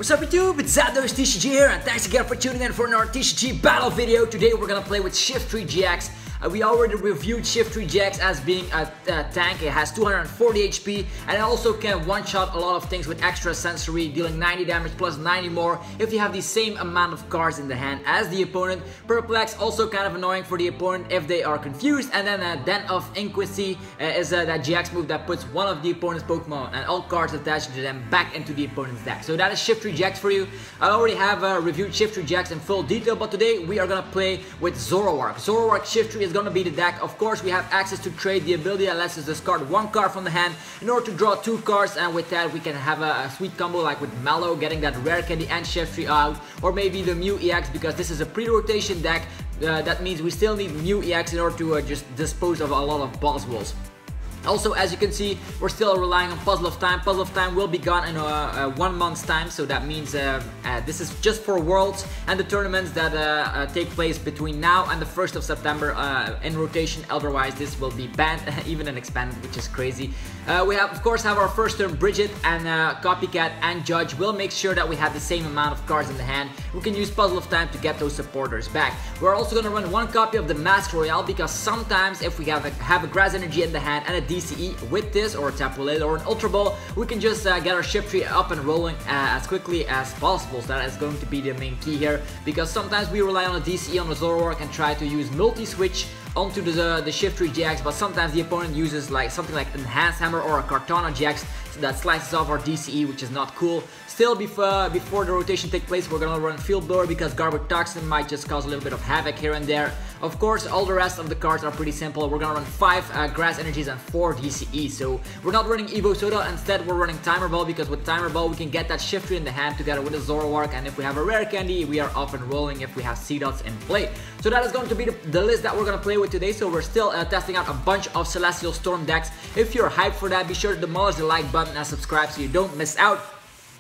What's up YouTube, it's Zado's TCG here, and thanks again for tuning in for another TCG battle video. Today we're gonna play with Shiftry-GX. We already reviewed Shiftry-GX as being a tank. It has 240 HP and it also can one-shot a lot of things with extra sensory, dealing 90 damage plus 90 more if you have the same amount of cards in the hand as the opponent. Perplex, also kind of annoying for the opponent if they are confused. And then Den of Inquisition is that GX move that puts one of the opponent's Pokemon and all cards attached to them back into the opponent's deck. So that is Shiftry-GX for you. I already have reviewed Shiftry-GX in full detail, but today we are gonna play with Zoroark. Zoroark Shiftry is gonna be the deck. Of course, we have access to trade, the ability that lets us discard one card from the hand in order to draw two cards, and with that we can have a sweet combo like with Mallow, getting that rare candy and Shiftry out, or maybe the Mew-EX, because this is a pre-rotation deck. That means we still need Mew-EX in order to just dispose of a lot of boss walls. Also, as you can see, we're still relying on Puzzle of Time. Puzzle of Time will be gone in 1 month's time, so that means this is just for Worlds and the tournaments that take place between now and the 1st of September in rotation. Otherwise, this will be banned, even and expanded, which is crazy. We have, of course, our first turn Brigette and Copycat and Judge. We'll make sure that we have the same amount of cards in the hand. We can use Puzzle of Time to get those supporters back. We're also going to run one copy of the Masked Royal, because sometimes if we have a Grass Energy in the hand and a DCE with this, or a Tapu Lele or an Ultra Ball, we can just get our Shiftry up and rolling as quickly as possible. So that is going to be the main key here, because sometimes we rely on a DCE on the Zoroark and try to use multi-switch onto the Shiftry-GX, but sometimes the opponent uses like something like Enhanced Hammer or a Kartana GX that slices off our DCE, which is not cool. Still, before the rotation takes place, we're gonna run Field Blower, because Garbage Toxin might just cause a little bit of havoc here and there. Of course, all the rest of the cards are pretty simple. We're gonna run 5 Grass Energies and 4 DCE. So we're not running Evo Soda, instead we're running Timer Ball, because with Timer Ball we can get that Shiftry in the hand together with a Zoroark, and if we have a rare candy, we are off and rolling if we have Seedots in play. So that is going to be the list that we're gonna play with today. So we're still testing out a bunch of Cestial Storm decks. If you're hyped for that, be sure to demolish the like button and subscribe so you don't miss out,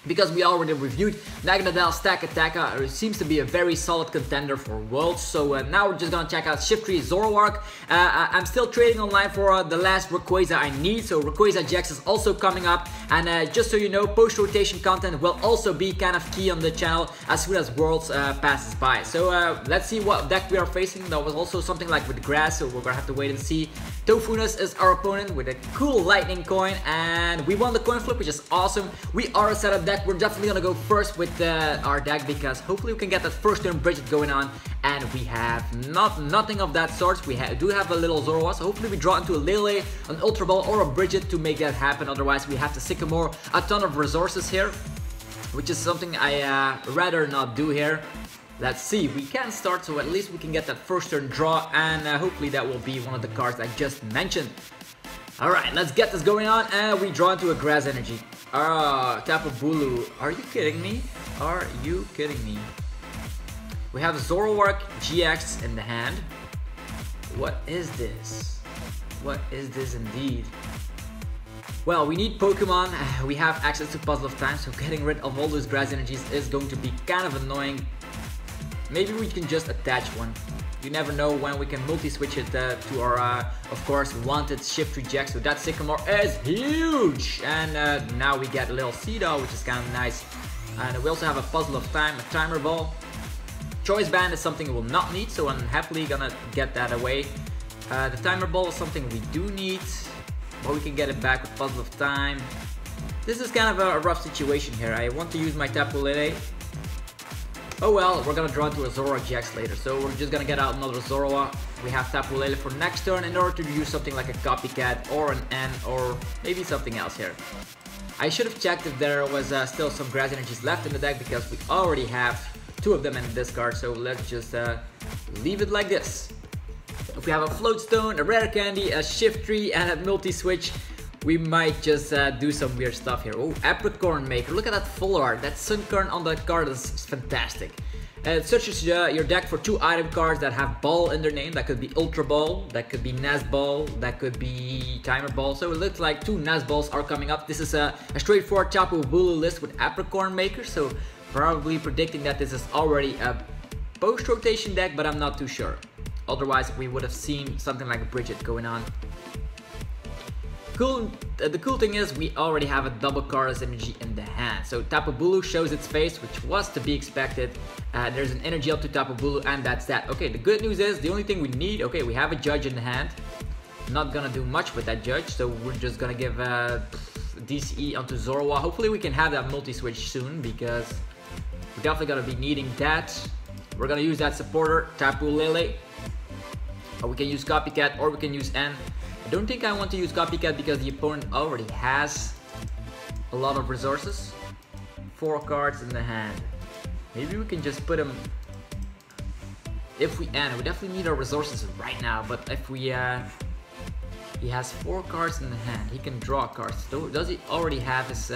because we already reviewed Naganadel Stack Attacker. It seems to be a very solid contender for Worlds. So now we're just gonna check out Shiftry Zoroark. I'm still trading online for the last Rayquaza I need, so Rayquaza GX is also coming up. And just so you know, post-rotation content will also be kind of key on the channel as soon as Worlds passes by. So let's see what deck we are facing. There was also something like with Grass, so we're gonna have to wait and see. Tofunus is our opponent with a cool lightning coin, and we won the coin flip, which is awesome. We are a setup deck. We're definitely gonna go first with our deck, because hopefully we can get that first turn Brigette going on, and we have nothing of that sort. We do have a little Zorua, so hopefully we draw into a Lele, an Ultra Ball, or a Brigette to make that happen. Otherwise, we have to Sycamore a ton of resources here, which is something I rather not do here. Let's see, we can start, so at least we can get that first turn draw, and hopefully that will be one of the cards I just mentioned. Alright, let's get this going on, and we draw into a Grass Energy. Tapu Bulu. Are you kidding me? Are you kidding me? We have Zoroark-GX in the hand. What is this? What is this indeed? Well, we need Pokemon. We have access to Puzzle of Time, so getting rid of all those Grass Energies is going to be kind of annoying. Maybe we can just attach one. You never know when we can multi-switch it to our, of course, wanted Shiftry-GX. So that Sycamore is huge! And now we get a little Seedot, which is kind of nice. And we also have a Puzzle of Time, a Timer Ball. Choice Band is something we will not need, so I'm happily gonna get that away. The Timer Ball is something we do need, but we can get it back with Puzzle of Time. This is kind of a rough situation here. I want to use my Tapu Lele. Oh well, we're gonna draw into a Zoroark-GX later, so we're just gonna get out another Zorua. We have Tapu Lele for next turn in order to use something like a Copycat or an N, or maybe something else here. I should have checked if there was still some Grass Energies left in the deck, because we already have 2 of them in the discard, so let's just leave it like this. If we have a Float Stone, a Rare Candy, a Shiftry, and a Multi-Switch, we might just do some weird stuff here. Oh, Apricorn Maker. Look at that full art. That Sunkern on that card is fantastic. It searches your deck for 2 item cards that have ball in their name. That could be Ultra Ball, that could be Nest Ball, that could be Timer Ball. So it looks like 2 Nest Balls are coming up. This is a straightforward Tapu Bulu list with Apricorn Maker. So probably predicting that this is already a post-rotation deck, but I'm not too sure. Otherwise, we would have seen something like a Brigette going on. The cool thing is we already have a double Cardless energy in the hand. So Tapu Bulu shows its face, which was to be expected. There's an energy up to Tapu Bulu, and that's that. Okay, the good news is the only thing we need, okay, we have a Judge in the hand. Not gonna do much with that Judge, so we're just gonna give DCE onto Zorua. Hopefully we can have that multi-switch soon, because we're definitely gonna be needing that. We're gonna use that supporter, Tapu Lele. Or we can use Copycat, or we can use N. I don't think I want to use Copycat because the opponent already has a lot of resources. 4 cards in the hand. Maybe we can just put him... If we N, we definitely need our resources right now, but if we... He has 4 cards in the hand. He can draw cards. Does he already have his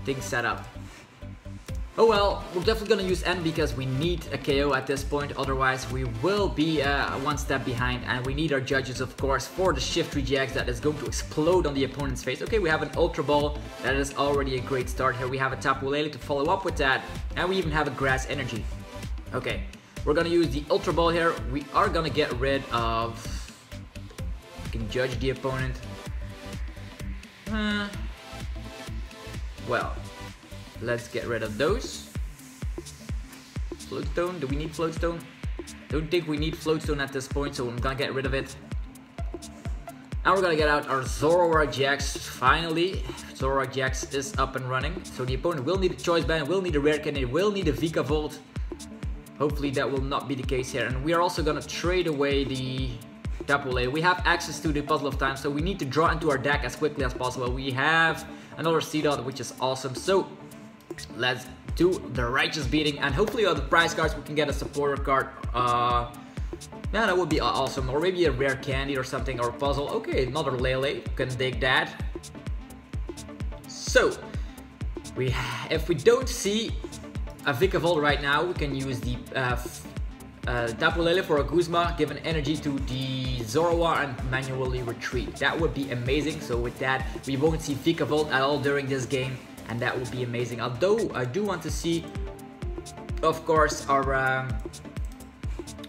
thing set up? Oh well, we're definitely gonna use N because we need a KO at this point. Otherwise, we will be one step behind. And we need our Judges, of course, for the Shiftry-GX that is going to explode on the opponent's face. Okay, we have an Ultra Ball. That is already a great start. Here we have a Tapu Lele to follow up with that. And we even have a Grass Energy. Okay, we're gonna use the Ultra Ball here. We are gonna get rid of... Can judge the opponent. Well, let's get rid of those. Float Stone, do we need Float Stone? Don't think we need Float Stone at this point, so I'm gonna get rid of it. Now we're gonna get out our Zoroark-GX finally. Zoroark-GX is up and running. So the opponent will need a Choice Band, will need a Rare Candy, will need a Vikavolt. Hopefully that will not be the case here. And we are also gonna trade away the Tapu Lele. We have access to the Puzzle of Time, so we need to draw into our deck as quickly as possible. We have another Seedot, which is awesome. So let's do the Righteous Beating, and hopefully on the prize cards we can get a supporter card. Yeah, that would be awesome. Or maybe a Rare Candy or something, or a puzzle. Okay, another Lele. Can dig that. So if we don't see a Vikavolt right now, we can use the Tapu Lele for a Guzma, give an energy to the Zorua and manually retreat. That would be amazing. So with that, we won't see Vikavolt at all during this game, and that would be amazing. Although I do want to see, of course, our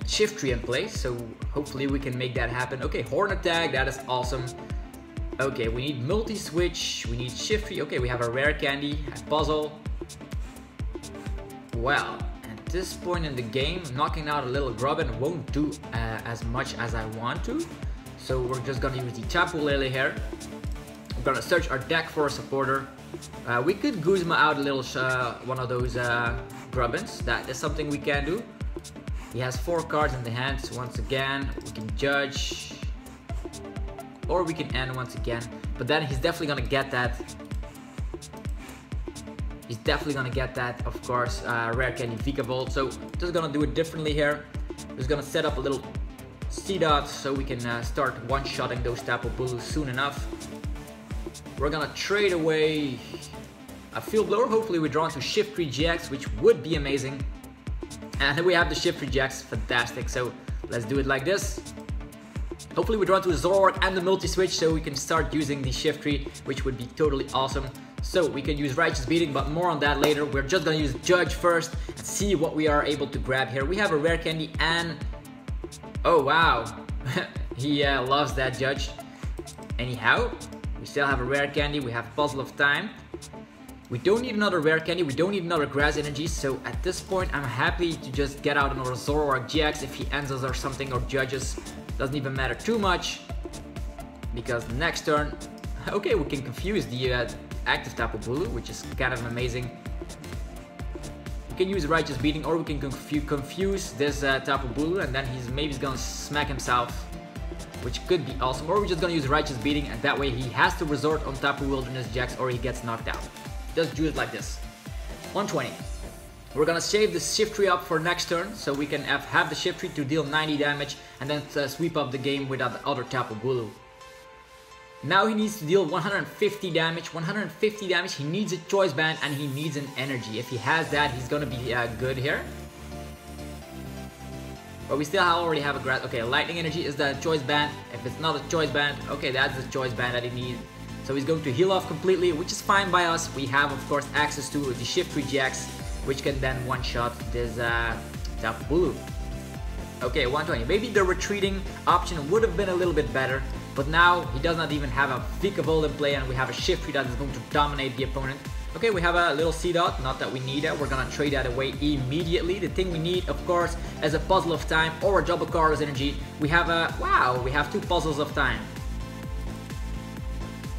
Shiftry in place, so hopefully we can make that happen. Okay, Horn Attack, that is awesome. Okay, we need multi-switch, we need Shiftry. Okay, we have a Rare Candy, a puzzle. Well, at this point in the game, knocking out a little Grubbin won't do as much as I want to. So we're just gonna use the Tapu Lele here. We're gonna search our deck for a supporter. We could Guzma out a little one of those Grubbins. That is something we can do. He has 4 cards in the hand, so once again, we can Judge. Or we can end once again. But then he's definitely gonna get that. He's definitely gonna get that, of course, Rare Candy Vikavolt. So just gonna do it differently here. Just gonna set up a little Seedot so we can start one-shotting those Tapu Bulu soon enough. We're gonna trade away a Field Blower. Hopefully we draw into Shiftry-GX, which would be amazing. And we have the Shiftry-GX, fantastic. So let's do it like this. Hopefully we draw into a Zoroark and the multi-switch so we can start using the Shiftry, which would be totally awesome. So we can use Righteous Beating, but more on that later. We're just gonna use Judge first and see what we are able to grab here. We have a Rare Candy and... oh wow, he loves that Judge. Anyhow, we still have a Rare Candy, we have Puzzle of Time. We don't need another Rare Candy, we don't need another Grass Energy, so at this point I'm happy to just get out another Zoroark-GX if he ends us or something, or Judges. Doesn't even matter too much, because next turn, okay, we can confuse the active Tapu Bulu, which is kind of amazing. We can use Righteous Beating, or we can confuse this Tapu Bulu, and then he's gonna smack himself, which could be awesome. Or we're just gonna use Righteous Beating, and that way he has to resort on Tapu Wilderness GX or he gets knocked out. Just do it like this. 120. We're gonna save the Shiftry up for next turn, so we can have the Shiftry to deal 90 damage and then sweep up the game without the other Tapu Bulu. Now he needs to deal 150 damage. 150 damage, he needs a Choice Band and he needs an energy. If he has that, he's gonna be good here. But we still already have a Grass. Okay, Lightning Energy is the Choice Band. If it's not a Choice Band, okay, that's the Choice Band that he needs. So he's going to heal off completely, which is fine by us. We have, of course, access to the Shiftry-GX, which can then one-shot this Tapu Bulu. Okay, 120. Maybe the retreating option would have been a little bit better, But now he does not even have a Vikavolt in play, and we have a Shiftry that is going to dominate the opponent. Okay, we have a little Seedot, not that we need it, we're gonna trade that away immediately. The thing we need, of course, is a Puzzle of Time or a double Carlos Energy. We have a, wow, we have 2 Puzzles of Time.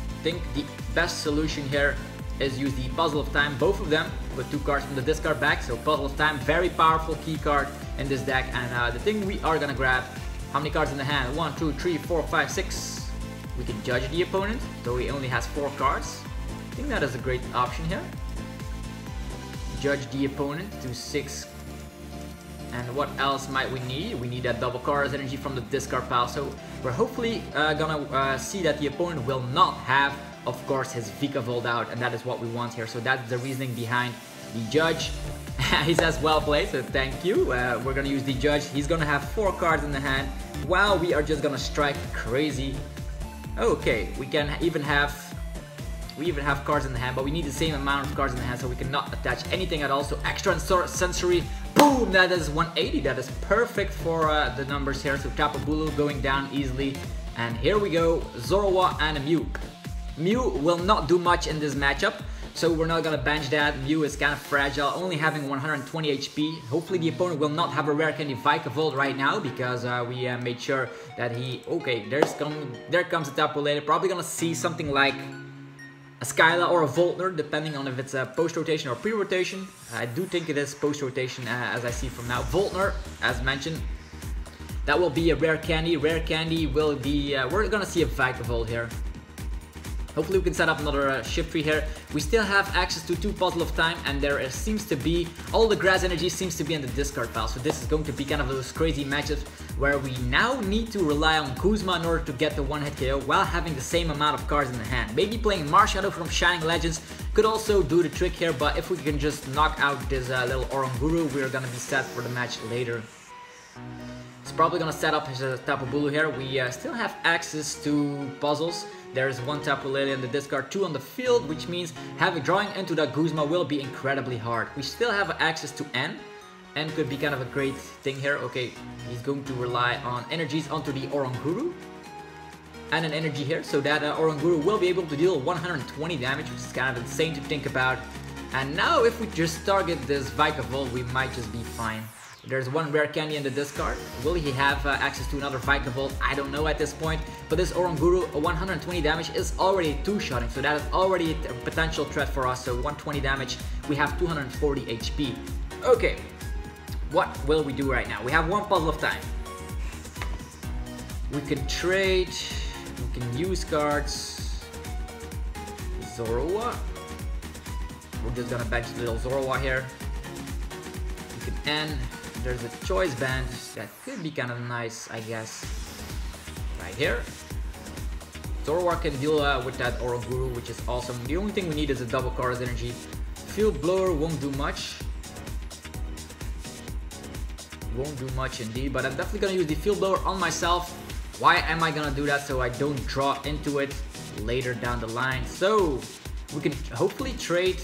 I think the best solution here is use the Puzzle of Time, both of them, put 2 cards from the discard back. So Puzzle of Time, very powerful key card in this deck. And the thing we are gonna grab, how many cards in the hand? 1, 2, 3, 4, 5, 6. We can judge the opponent, so he only has 4 cards. I think that is a great option here. Judge the opponent to 6. And what else might we need? We need that double Carlos Energy from the discard pile. So we're hopefully gonna see that the opponent will not have, of course, his Vikavolt out, and that is what we want here. So that's the reasoning behind the Judge. He says well played, so thank you. We're gonna use the Judge. He's gonna have 4 cards in the hand, while we are just gonna strike crazy. Okay, we even have cards in the hand, but we need the same amount of cards in the hand, so we cannot attach anything at all. So extra sensory, boom, that is 180. That is perfect for the numbers here. So Tapu Bulu going down easily, and here we go, Zorua and a Mew. Mew will not do much in this matchup, so we're not gonna bench that. Mew is kind of fragile, only having 120 HP. Hopefully the opponent will not have a rare candy Vikavolt right now, because we made sure that he, okay, there comes the Tapu Lele. Probably gonna see something like a Skyla or a Voltner, depending on if it's a post-rotation or pre-rotation. I do think it is post-rotation, as I see from now. Voltner, as mentioned, that will be a rare candy. Rare candy will be, we're gonna see a Vikavolt here. Hopefully we can set up another Shiftry here. We still have access to 2 Puzzle of Time, and there seems to be, all the grass energy seems to be in the discard pile. So this is going to be kind of those crazy matchups where we now need to rely on Guzma in order to get the one-hit KO while having the same amount of cards in the hand. Maybe playing Marshadow from Shining Legends could also do the trick here, but if we can just knock out this little Oranguru, we're gonna be set for the match later. He's probably gonna set up his Tapu Bulu here. We still have access to puzzles. There's 1 Tapu Lele in the discard, 2 on the field, which means drawing into that Guzma will be incredibly hard. We still have access to N. N could be kind of a great thing here. Okay, he's going to rely on energies onto the Oranguru. And an energy here, so that Oranguru will be able to deal 120 damage, which is kind of insane to think about. And now if we just target this Vikavolt, we might just be fine. There's 1 rare candy in the discard. Will he have access to another Vikavolt? I don't know at this point. But this Oranguru, 120 damage is already 2-shotting, so that is already a potential threat for us. So 120 damage, we have 240 HP. Okay, what will we do right now? We have 1 Puzzle of Time. We can trade, we can use cards. Zorua. We're just gonna bench little Zorua here. We can end. There's a Choice Band that could be kind of nice, I guess. Right here. Zoroark can deal with that Oranguru, which is awesome. The only thing we need is a double Carlos Energy. Field Blower won't do much. Won't do much indeed, but I'm definitely gonna use the Field Blower on myself. Why am I gonna do that? So I don't draw into it later down the line. So we can hopefully trade,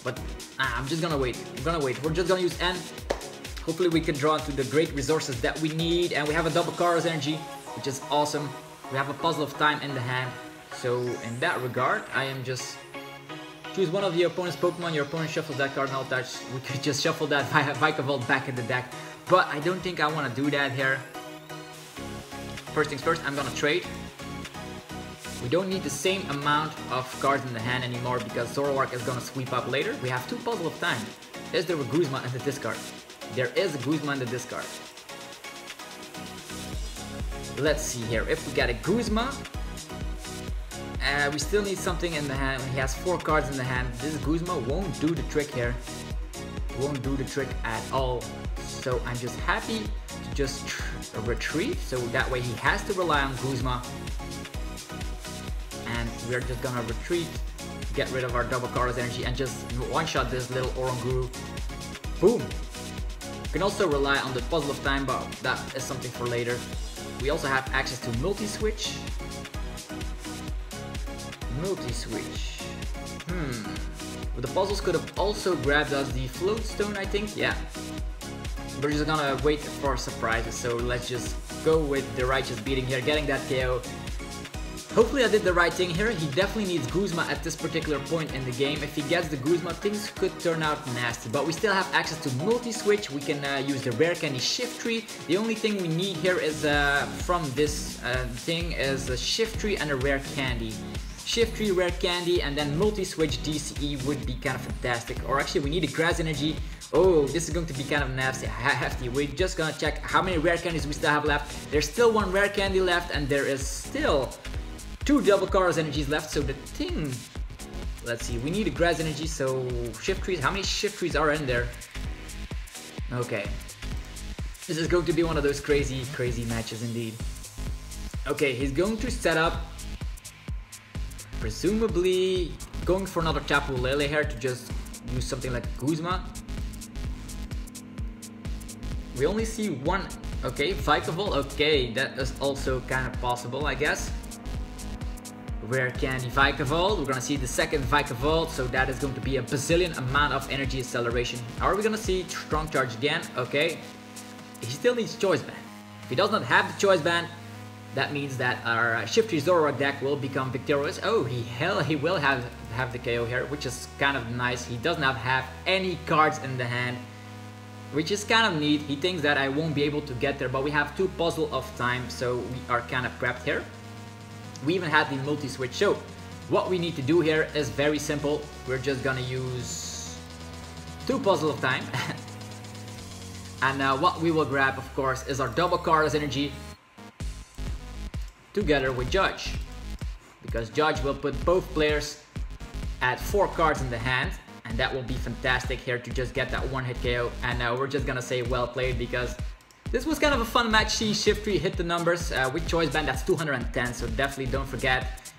but I'm just gonna wait. I'm gonna wait. We're just gonna use N. Hopefully we can draw into the great resources that we need, and we have a double Carlos Energy, which is awesome. We have a Puzzle of Time in the hand, so in that regard, I am just choose one of your opponent's Pokemon. Your opponent shuffles that card, and I'll touch. We could just shuffle that Vikavolt back in the deck, but I don't think I want to do that here. First things first, I'm gonna trade. We don't need the same amount of cards in the hand anymore because Zoroark is gonna sweep up later. We have 2 Puzzle of Time. Is there a Guzma in the discard? There is a Guzma in the discard. Let's see here. If we get a Guzma, we still need something in the hand. He has 4 cards in the hand. This Guzma won't do the trick here. Won't do the trick at all. So I'm just happy to just retreat. So that way he has to rely on Guzma. And we're just gonna retreat, get rid of our double Carlos Energy, and just one-shot this little Oranguru. Boom! We can also rely on the Puzzle of Time, but that is something for later. We also have access to multi-switch. Multi-switch. But the puzzles could have also grabbed us the Float Stone, I think. Yeah. We're just gonna wait for surprises, so let's just go with the righteous beating here, getting that KO. Hopefully I did the right thing here. He definitely needs Guzma at this particular point in the game. If he gets the Guzma, things could turn out nasty. But we still have access to multi-switch. We can use the rare candy Shiftry. The only thing we need here is from this thing is a Shiftry and a rare candy. Shiftry, rare candy, and then multi-switch DCE would be kind of fantastic. Or actually we need a grass energy. Oh, this is going to be kind of nasty, hefty. We're just gonna check how many rare candies we still have left. There's still one rare candy left, and there is still 2 double Chaos energies left. So the thing, let's see, we need a grass energy. So Shiftries, how many Shiftries are in there? Okay, this is going to be one of those crazy matches indeed. Okay, he's going to set up, presumably going for another Tapu Lele here to just use something like Guzma. We only see one. Okay, Vikavolt. Okay, that is also kind of possible, I guess. Rare candy Vikavolt. We're gonna see the second Vikavolt, so that is going to be a bazillion amount of energy acceleration. Are we gonna see strong charge again? Okay, he still needs Choice Band. If he does not have the Choice Band, that means that our Shiftry Zoroark deck will become victorious. Oh, he will have the KO here, which is kind of nice. He does not have any cards in the hand, which is kind of neat. He thinks that I won't be able to get there, but we have 2 Puzzle of Time, so we are kind of prepped here. We even had the multi-switch. So what we need to do here is very simple. We're just gonna use 2 Puzzle of Time. And what we will grab, of course, is our double Chaos energy together with Judge, because Judge will put both players at 4 cards in the hand, and that will be fantastic here to just get that one-hit KO. And we're just gonna say well played, because this was kind of a fun match. See Shiftry hit the numbers with Choice Band. That's 210, so definitely don't forget.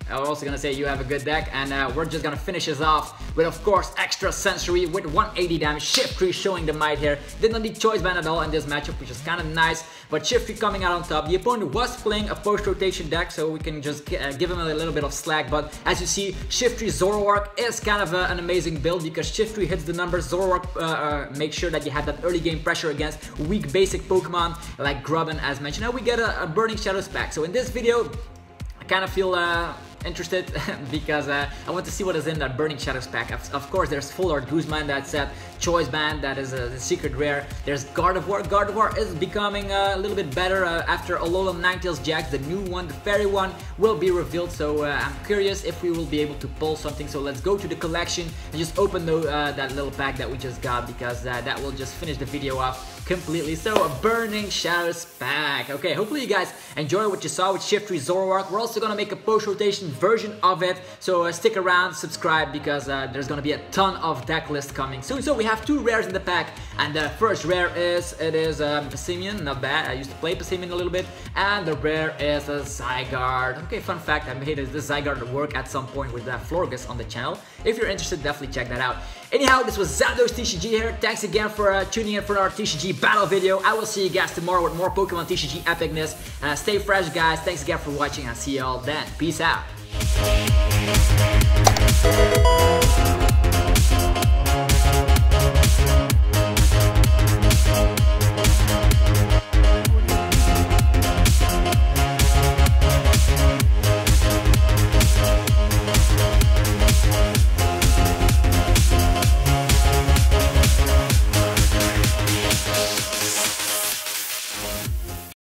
I'm also gonna say you have a good deck, and we're just gonna finish this off with, of course, extra sensory with 180 damage. Shiftry showing the might here. Did not need Choice Band at all in this matchup, which is kind of nice. But Shiftry coming out on top. The opponent was playing a post-rotation deck, so we can just give him a little bit of slack. But as you see, Shiftry Zoroark is kind of an amazing build, because Shiftry hits the numbers. Zoroark makes sure that you have that early game pressure against weak basic Pokemon like Grubbin, as mentioned. Now we get a Burning Shadows pack. So in this video, I kind of feel interested because I want to see what is in that Burning Shadows pack. Of course, there's Full Art Guzma in that set, Choice Band, that is a secret rare. There's Gardevoir. Gardevoir is becoming a little bit better after Alolan Ninetales Jax. The new one, the fairy one, will be revealed, so I'm curious if we will be able to pull something. So let's go to the collection and just open that little pack that we just got, because that will just finish the video off completely. So a Burning Shadows pack. Okay, hopefully you guys enjoy what you saw with Shiftry Zoroark. We're also gonna make a post-rotation version of it, so stick around, subscribe, because there's gonna be a ton of deck lists coming soon. So we have 2 rares in the pack, and the first rare is Passimian. Not bad, I used to play Passimian a little bit. And the rare is a Zygarde. Okay, fun fact, I made this Zygarde work at some point with Florgus on the channel. If you're interested, definitely check that out. Anyhow, this was Zapdos TCG here. Thanks again for tuning in for our TCG battle video. I will see you guys tomorrow with more Pokemon TCG epicness. Stay fresh, guys. Thanks again for watching. I'll see you all then. Peace out.